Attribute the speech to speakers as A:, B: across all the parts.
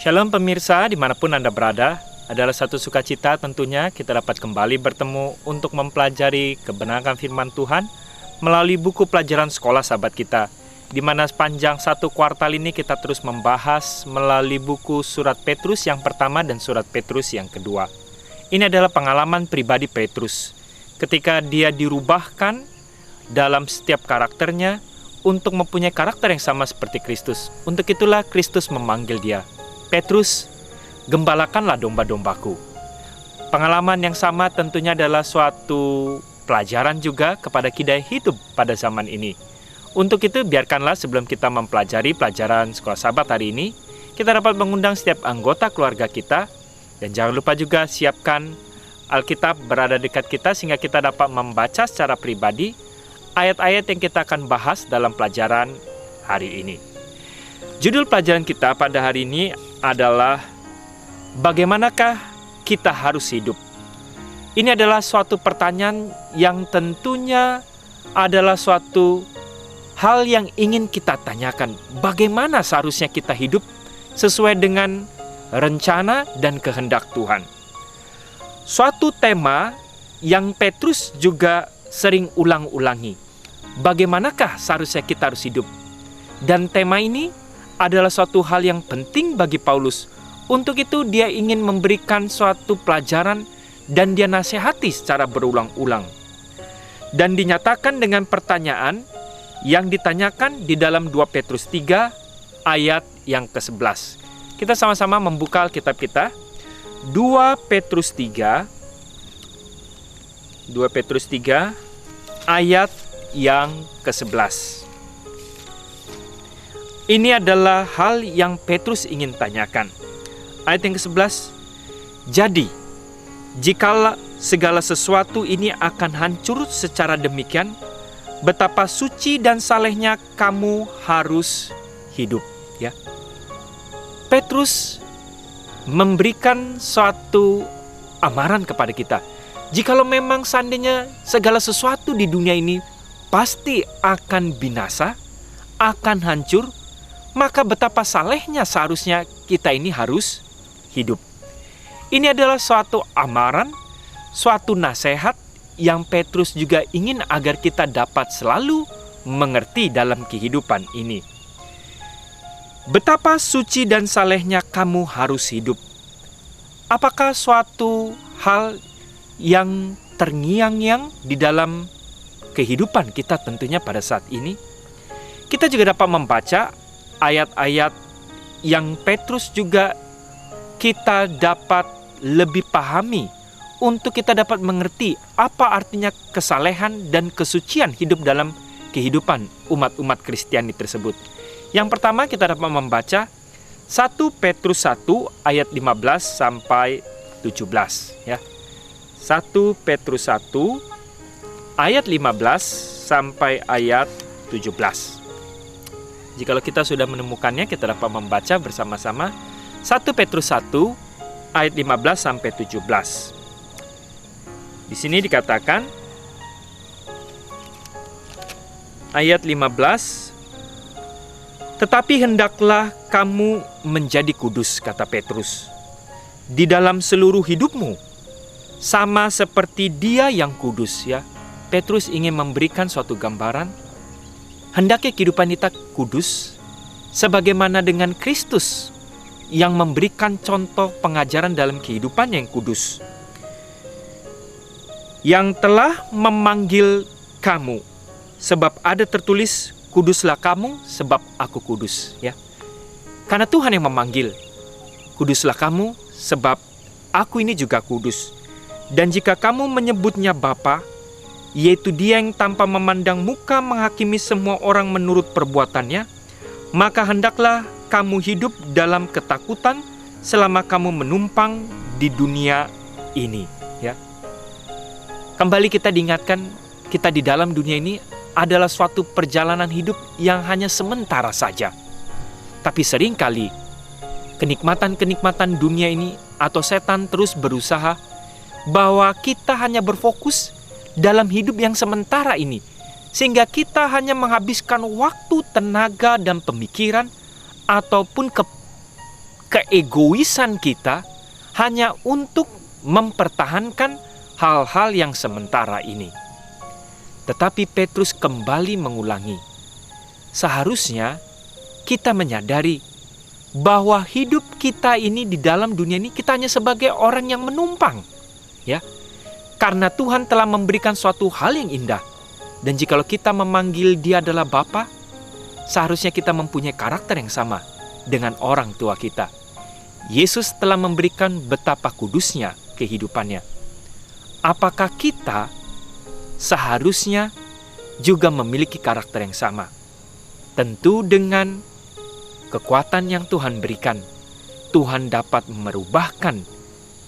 A: Shalom pemirsa, dimanapun Anda berada, adalah satu sukacita tentunya kita dapat kembali bertemu untuk mempelajari kebenaran firman Tuhan melalui buku pelajaran sekolah sahabat kita, di mana sepanjang satu kuartal ini kita terus membahas melalui buku surat Petrus yang pertama dan surat Petrus yang kedua. Ini adalah pengalaman pribadi Petrus, ketika dia dirubahkan dalam setiap karakternya untuk mempunyai karakter yang sama seperti Kristus. Untuk itulah Kristus memanggil dia, Petrus, gembalakanlah domba-dombaku. Pengalaman yang sama tentunya adalah suatu pelajaran juga kepada kita hidup pada zaman ini. Untuk itu biarkanlah sebelum kita mempelajari pelajaran sekolah sahabat hari ini, kita dapat mengundang setiap anggota keluarga kita. Dan jangan lupa juga siapkan Alkitab berada dekat kita sehingga kita dapat membaca secara pribadi ayat-ayat yang kita akan bahas dalam pelajaran hari ini. Judul pelajaran kita pada hari ini adalah bagaimanakah kita harus hidup? Ini adalah suatu pertanyaan yang tentunya adalah suatu hal yang ingin kita tanyakan. Bagaimana seharusnya kita hidup sesuai dengan rencana dan kehendak Tuhan? Suatu tema yang Petrus juga sering ulang-ulangi. Bagaimanakah seharusnya kita harus hidup? Dan tema ini adalah suatu hal yang penting bagi Paulus. Untuk itu dia ingin memberikan suatu pelajaran dan dia nasihati secara berulang-ulang. Dan dinyatakan dengan pertanyaan yang ditanyakan di dalam 2 Petrus 3 ayat yang ke-11. Kita sama-sama membuka Alkitab kita. 2 Petrus 3 ayat yang ke-11. Ini adalah hal yang Petrus ingin tanyakan. Ayat yang ke-11, jadi, jikalau segala sesuatu ini akan hancur secara demikian, betapa suci dan salehnya kamu harus hidup. Ya, Petrus memberikan suatu amaran kepada kita. Jikalau memang seandainya segala sesuatu di dunia ini pasti akan binasa, akan hancur, maka betapa salehnya seharusnya kita ini harus hidup. Ini adalah suatu amaran, suatu nasihat yang Petrus juga ingin agar kita dapat selalu mengerti dalam kehidupan ini. Betapa suci dan salehnya kamu harus hidup. Apakah suatu hal yang terngiang-ngiang di dalam kehidupan kita tentunya pada saat ini? Kita juga dapat membaca ayat-ayat yang Petrus juga kita dapat lebih pahami untuk kita dapat mengerti apa artinya kesalehan dan kesucian hidup dalam kehidupan umat-umat Kristiani tersebut. Yang pertama kita dapat membaca 1 Petrus 1 ayat 15 sampai 17 ya. 1 Petrus 1 ayat 15 sampai ayat 17. Jikalau kita sudah menemukannya, kita dapat membaca bersama-sama 1 Petrus 1 ayat 15 sampai 17. Di sini dikatakan ayat 15, tetapi hendaklah kamu menjadi kudus, kata Petrus, di dalam seluruh hidupmu, sama seperti Dia yang kudus. Ya, Petrus ingin memberikan suatu gambaran. Hendaknya kehidupan kita kudus, sebagaimana dengan Kristus yang memberikan contoh pengajaran dalam kehidupan yang kudus. Yang telah memanggil kamu, sebab ada tertulis, kuduslah kamu sebab aku kudus. Ya, karena Tuhan yang memanggil, kuduslah kamu sebab aku ini juga kudus. Dan jika kamu menyebutnya Bapa, yaitu Dia yang tanpa memandang muka menghakimi semua orang menurut perbuatannya, maka hendaklah kamu hidup dalam ketakutan selama kamu menumpang di dunia ini. Ya, kembali kita diingatkan, kita di dalam dunia ini adalah suatu perjalanan hidup yang hanya sementara saja. Tapi seringkali kenikmatan-kenikmatan dunia ini atau setan terus berusaha bahwa kita hanya berfokus dalam hidup yang sementara ini, sehingga kita hanya menghabiskan waktu, tenaga, dan pemikiran ataupun keegoisan kita hanya untuk mempertahankan hal-hal yang sementara ini. Tetapi Petrus kembali mengulangi, seharusnya kita menyadari bahwa hidup kita ini di dalam dunia ini kita hanya sebagai orang yang menumpang, ya. Karena Tuhan telah memberikan suatu hal yang indah. Dan jikalau kita memanggil Dia adalah Bapa, seharusnya kita mempunyai karakter yang sama dengan orang tua kita. Yesus telah memberikan betapa kudusnya kehidupannya. Apakah kita seharusnya juga memiliki karakter yang sama? Tentu dengan kekuatan yang Tuhan berikan, Tuhan dapat merubahkan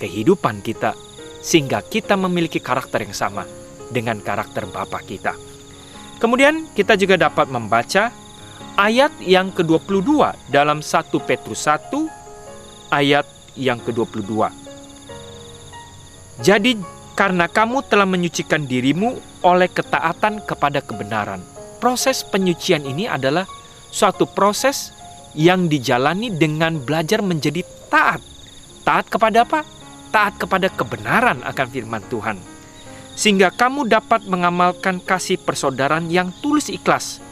A: kehidupan kita sehingga kita memiliki karakter yang sama dengan karakter Bapa kita. Kemudian kita juga dapat membaca ayat yang ke-22 dalam 1 Petrus 1 ayat yang ke-22. Jadi karena kamu telah menyucikan dirimu oleh ketaatan kepada kebenaran. Proses penyucian ini adalah suatu proses yang dijalani dengan belajar menjadi taat. Taat kepada apa? Taat kepada kebenaran akan firman Tuhan. Sehingga kamu dapat mengamalkan kasih persaudaraan yang tulus ikhlas.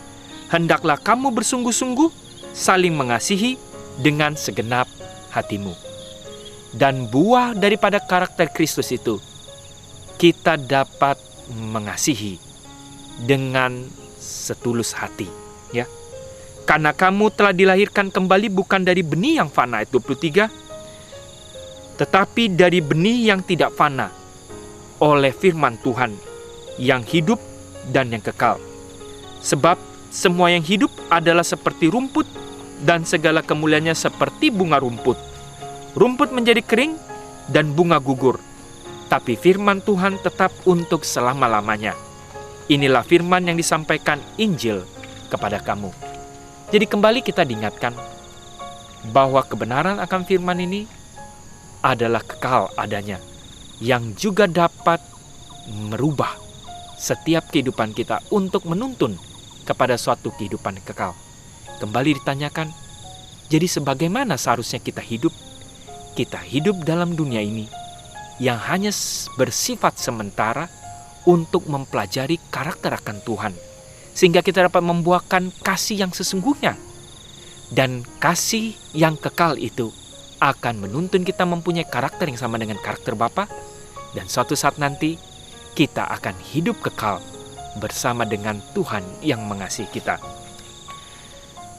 A: Hendaklah kamu bersungguh-sungguh saling mengasihi dengan segenap hatimu. Dan buah daripada karakter Kristus itu, kita dapat mengasihi dengan setulus hati, ya. Karena kamu telah dilahirkan kembali bukan dari benih yang fana, ayat 23, tetapi dari benih yang tidak fana, oleh firman Tuhan yang hidup dan yang kekal. Sebab semua yang hidup adalah seperti rumput, dan segala kemuliaannya seperti bunga rumput. Rumput menjadi kering dan bunga gugur, tapi firman Tuhan tetap untuk selama-lamanya. Inilah firman yang disampaikan Injil kepada kamu. Jadi kembali kita diingatkan bahwa kebenaran akan firman ini adalah kekal adanya, yang juga dapat merubah setiap kehidupan kita untuk menuntun kepada suatu kehidupan kekal. Kembali ditanyakan, jadi sebagaimana seharusnya kita hidup? Kita hidup dalam dunia ini yang hanya bersifat sementara untuk mempelajari karakter akan Tuhan, sehingga kita dapat membuahkan kasih yang sesungguhnya. Dan kasih yang kekal itu akan menuntun kita mempunyai karakter yang sama dengan karakter Bapa, dan suatu saat nanti kita akan hidup kekal bersama dengan Tuhan yang mengasihi kita.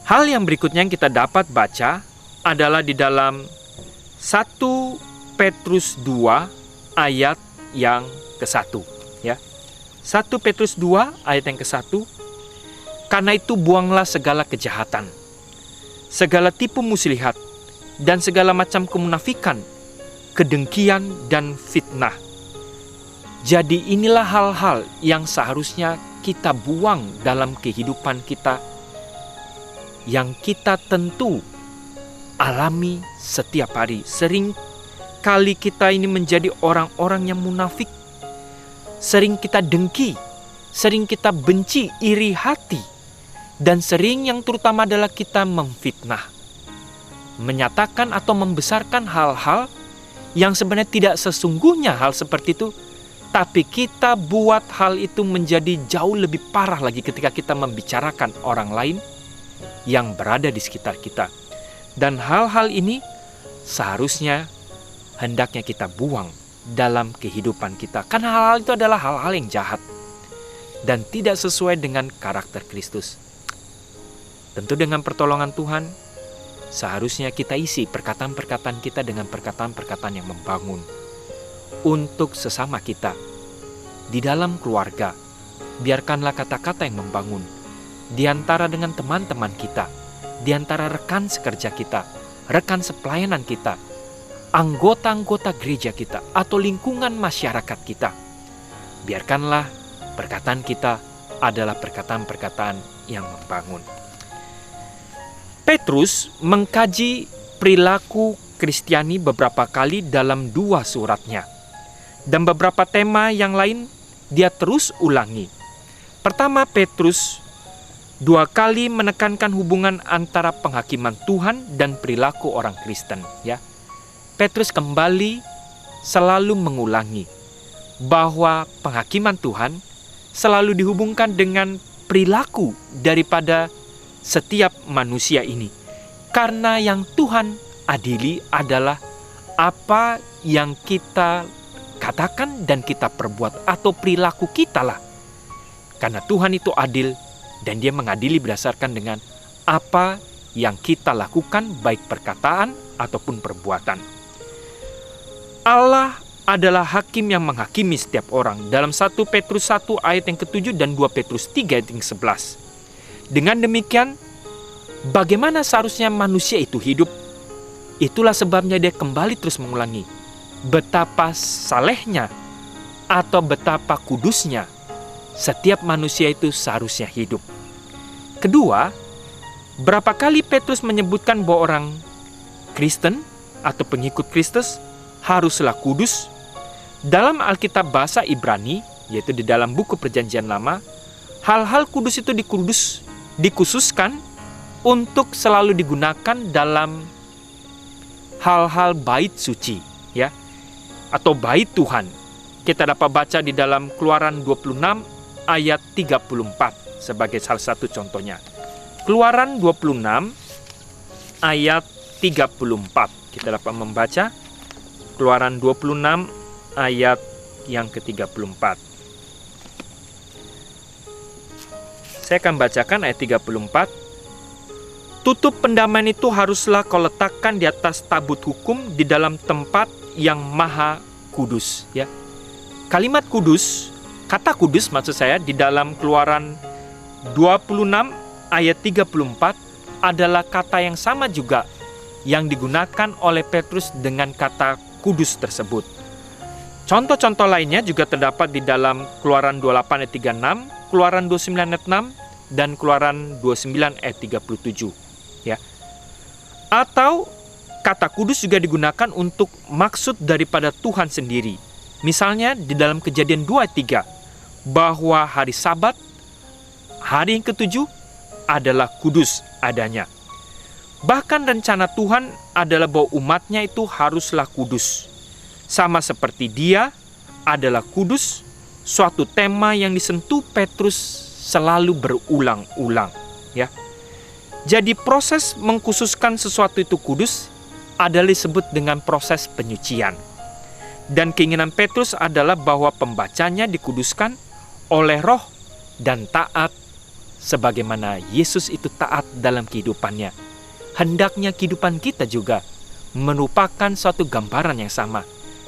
A: Hal yang berikutnya yang kita dapat baca adalah di dalam 1 Petrus 2 ayat yang ke-1, ya. 1 Petrus 2 ayat yang ke-1. Karena itu buanglah segala kejahatan, segala tipu muslihat, dan segala macam kemunafikan, kedengkian dan fitnah. Jadi inilah hal-hal yang seharusnya kita buang dalam kehidupan kita, yang kita tentu alami setiap hari. Sering kali kita ini menjadi orang-orang yang munafik. Sering kita dengki, sering kita benci, iri hati, dan sering yang terutama adalah kita memfitnah, menyatakan atau membesarkan hal-hal yang sebenarnya tidak sesungguhnya hal seperti itu, tapi kita buat hal itu menjadi jauh lebih parah lagi ketika kita membicarakan orang lain yang berada di sekitar kita. Dan hal-hal ini seharusnya hendaknya kita buang dalam kehidupan kita, karena hal-hal itu adalah hal-hal yang jahat dan tidak sesuai dengan karakter Kristus. Tentu dengan pertolongan Tuhan, seharusnya kita isi perkataan-perkataan kita dengan perkataan-perkataan yang membangun untuk sesama kita. Di dalam keluarga, biarkanlah kata-kata yang membangun. Di antara dengan teman-teman kita, di antara rekan sekerja kita, rekan sepelayanan kita, anggota-anggota gereja kita, atau lingkungan masyarakat kita. Biarkanlah perkataan kita adalah perkataan-perkataan yang membangun. Petrus mengkaji perilaku Kristiani beberapa kali dalam 2 suratnya. Dan beberapa tema yang lain dia terus ulangi. Pertama, Petrus dua kali menekankan hubungan antara penghakiman Tuhan dan perilaku orang Kristen, ya. Petrus kembali selalu mengulangi bahwa penghakiman Tuhan selalu dihubungkan dengan perilaku daripada setiap manusia ini. Karena yang Tuhan adili adalah apa yang kita katakan dan kita perbuat, atau perilaku kita lah. Karena Tuhan itu adil dan Dia mengadili berdasarkan dengan apa yang kita lakukan, baik perkataan ataupun perbuatan. Allah adalah hakim yang menghakimi setiap orang dalam 1 Petrus 1 ayat yang ke-7 dan 2 Petrus 3 ayat yang 11. Dengan demikian, bagaimana seharusnya manusia itu hidup? Itulah sebabnya dia kembali terus mengulangi betapa salehnya atau betapa kudusnya setiap manusia itu seharusnya hidup. Kedua, berapa kali Petrus menyebutkan bahwa orang Kristen atau pengikut Kristus haruslah kudus? Dalam Alkitab bahasa Ibrani, yaitu di dalam buku Perjanjian Lama, hal-hal kudus itu dikhususkan untuk selalu digunakan dalam hal-hal bait suci, ya, atau bait Tuhan. Kita dapat baca di dalam Keluaran 26 ayat 34 sebagai salah satu contohnya. Keluaran 26 ayat 34. Kita dapat membaca Keluaran 26 ayat yang ke-34. Saya akan bacakan ayat 34. Tutup pendamaian itu haruslah kau letakkan di atas tabut hukum di dalam tempat yang maha kudus, ya. Kalimat kudus, kata kudus maksud saya di dalam Keluaran 26 ayat 34 adalah kata yang sama juga yang digunakan oleh Petrus dengan kata kudus tersebut. Contoh-contoh lainnya juga terdapat di dalam Keluaran 28 ayat 36, Keluaran 29 ayat 6, dan Keluaran 29 ayat 37, ya. Atau kata kudus juga digunakan untuk maksud daripada Tuhan sendiri. Misalnya di dalam Kejadian 2 ayat 3, bahwa hari Sabat, hari yang ke-7 adalah kudus adanya. Bahkan rencana Tuhan adalah bahwa umatnya itu haruslah kudus. Sama seperti Dia adalah kudus, suatu tema yang disentuh Petrus selalu berulang-ulang, ya. Jadi proses mengkhususkan sesuatu itu kudus adalah disebut dengan proses penyucian. Dan keinginan Petrus adalah bahwa pembacanya dikuduskan oleh Roh dan taat sebagaimana Yesus itu taat dalam kehidupannya. Hendaknya kehidupan kita juga merupakan suatu gambaran yang sama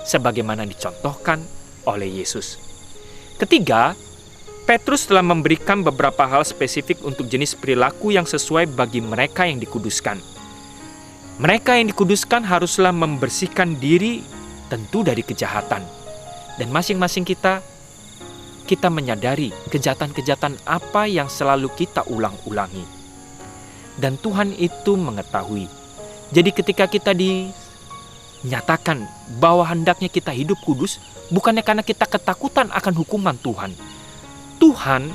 A: sebagaimana dicontohkan oleh Yesus. Ketiga, Petrus telah memberikan beberapa hal spesifik untuk jenis perilaku yang sesuai bagi mereka yang dikuduskan. Mereka yang dikuduskan haruslah membersihkan diri tentu dari kejahatan. Dan masing-masing kita menyadari kejahatan-kejahatan apa yang selalu kita ulang-ulangi. Dan Tuhan itu mengetahui. Jadi ketika kita dinyatakan bahwa hendaknya kita hidup kudus, bukannya karena kita ketakutan akan hukuman Tuhan. Tuhan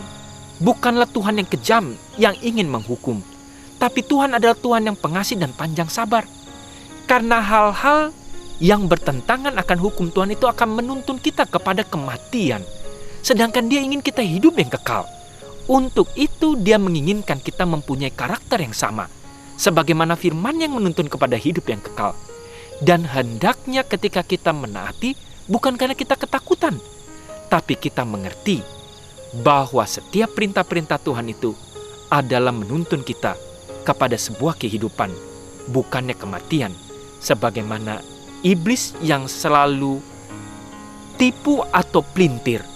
A: bukanlah Tuhan yang kejam yang ingin menghukum. Tapi Tuhan adalah Tuhan yang pengasih dan panjang sabar. Karena hal-hal yang bertentangan akan hukum Tuhan itu akan menuntun kita kepada kematian. Sedangkan Dia ingin kita hidup yang kekal. Untuk itu Dia menginginkan kita mempunyai karakter yang sama, sebagaimana firman yang menuntun kepada hidup yang kekal. Dan hendaknya ketika kita menaati, bukan karena kita ketakutan, tapi kita mengerti bahwa setiap perintah-perintah Tuhan itu adalah menuntun kita kepada sebuah kehidupan, bukannya kematian, sebagaimana iblis yang selalu tipu atau pelintir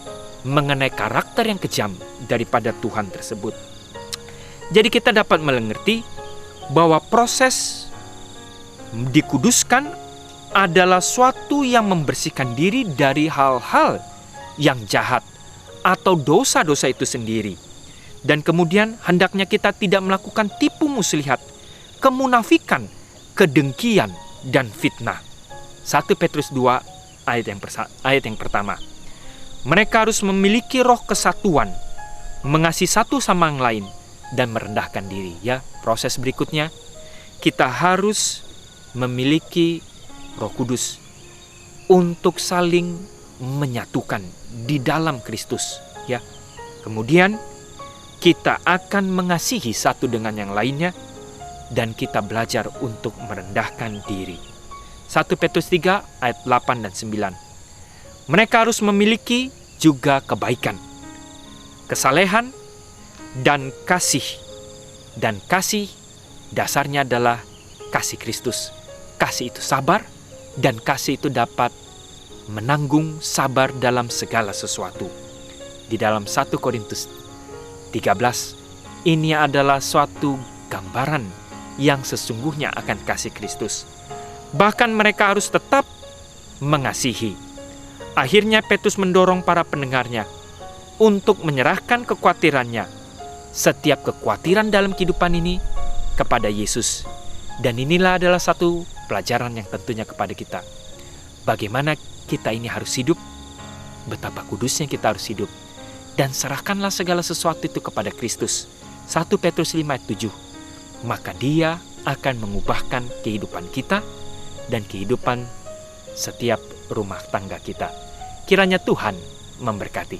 A: mengenai karakter yang kejam daripada Tuhan tersebut. Jadi kita dapat mengerti bahwa proses dikuduskan adalah suatu yang membersihkan diri dari hal-hal yang jahat atau dosa-dosa itu sendiri. Dan kemudian hendaknya kita tidak melakukan tipu muslihat, kemunafikan, kedengkian, dan fitnah. 1 Petrus 2 ayat yang pertama. Mereka harus memiliki roh kesatuan, mengasihi satu sama yang lain, dan merendahkan diri. Ya, proses berikutnya kita harus memiliki Roh Kudus untuk saling menyatukan di dalam Kristus, ya. Kemudian kita akan mengasihi satu dengan yang lainnya dan kita belajar untuk merendahkan diri. 1 Petrus 3 ayat 8 dan 9. Mereka harus memiliki juga kebaikan, kesalehan, dan kasih. Dan kasih dasarnya adalah kasih Kristus. Kasih itu sabar, dan kasih itu dapat menanggung sabar dalam segala sesuatu. Di dalam 1 Korintus 13, ini adalah suatu gambaran yang sesungguhnya akan kasih Kristus. Bahkan mereka harus tetap mengasihi. Akhirnya Petrus mendorong para pendengarnya untuk menyerahkan kekhawatirannya, setiap kekhawatiran dalam kehidupan ini, kepada Yesus. Dan inilah adalah satu pelajaran yang tentunya kepada kita. Bagaimana kita ini harus hidup, betapa kudusnya kita harus hidup. Dan serahkanlah segala sesuatu itu kepada Kristus. 1 Petrus 5 ayat 7. Maka Dia akan mengubahkan kehidupan kita dan kehidupan setiap rumah tangga kita. Kiranya Tuhan memberkati.